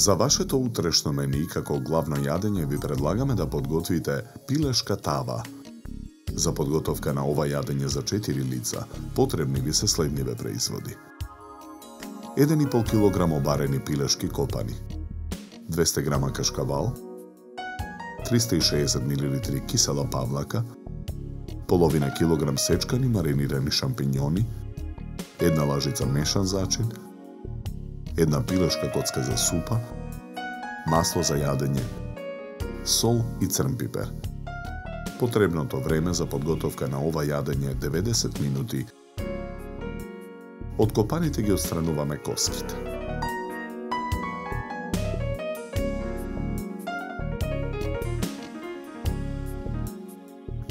За вашето утрешно мени како главно јадење ви предлагаме да подготвите пилешка тава. За подготовка на ова јадење за 4 лица потребни ви се следниве производи: 1,5 кг обарени пилешки копани, 200 г кашкавал, 360 мл кисела павлака, половина килограм сечкани маринирани шампиньони, 1 лажица мешан зачин, 1 пилешка коцка за супа, масло за јадење, сол и црн пипер. Потребното време за подготовка на ова јадење е 90 минути. Од копаните ги отстрануваме коските.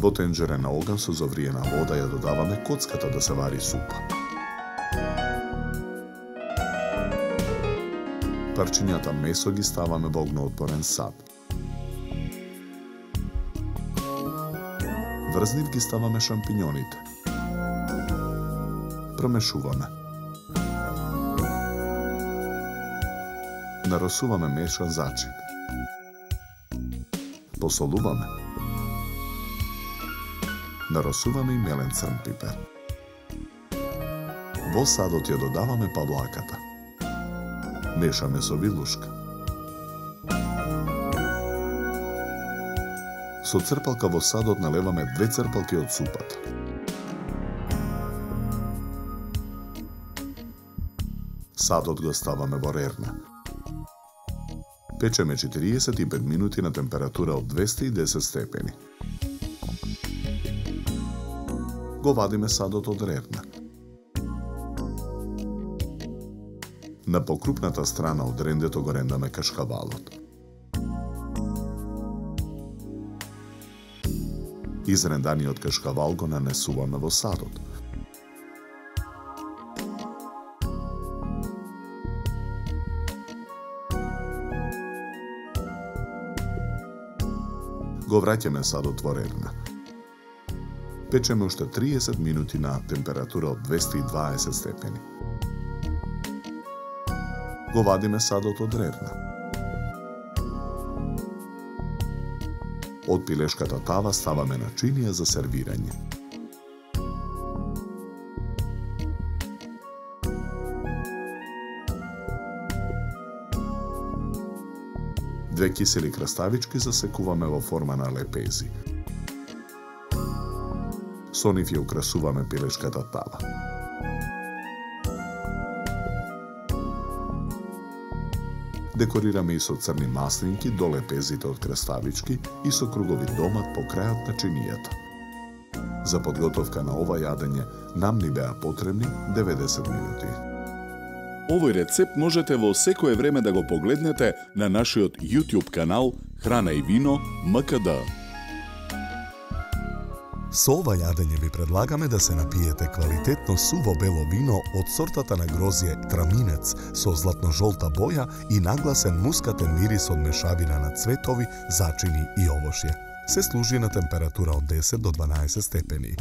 Во тенџера на оган со завриена вода ја додаваме коцката да се вари супа. Парчињата месо ги ставаме во огноотпорен сад. Врз нив ги ставаме шампиньоните. Промешуваме. Наросуваме мешан зачин. Посолуваме. Наросуваме и мелен црн пипер. Во садот ја додаваме павлаката. Мешаме со вилушка. Со црпалка во садот налеваме 2 црпалки од супата. Садот го ставаме во рерна. Печеме 45 минути на температура од 210 степени. Го вадиме садот од рерна. На покрупната страна од рендето го рендаме кашкавалот. Изренданиот кашкавал го нанесуваме во садот. Го враќаме садот во рерна. Печеме уште 30 минути на температура од 220 степени. Го вадиме садот од рерна. Од пилешката тава ставаме начинија за сервирање. Две кисели краставички засекуваме во форма на лепези. Со нив ја украсуваме пилешката тава. Декорираме и со црни маслинки до лепезите од краставички и со кругови домат по крајот на чинијата. За подготовка на ова јадење нам ни беа потребни 90 минути. Овој рецепт можете во секое време да го погледнете на нашиот YouTube канал Храна и вино МКД. Со ова јадење ви предлагаме да се напиете квалитетно суво бело вино од сортата на грозје Траминец со златно-жолта боја и нагласен мускатен мирис од мешавина на цветови, зачини и овошје. Се служи на температура од 10 до 12 степени.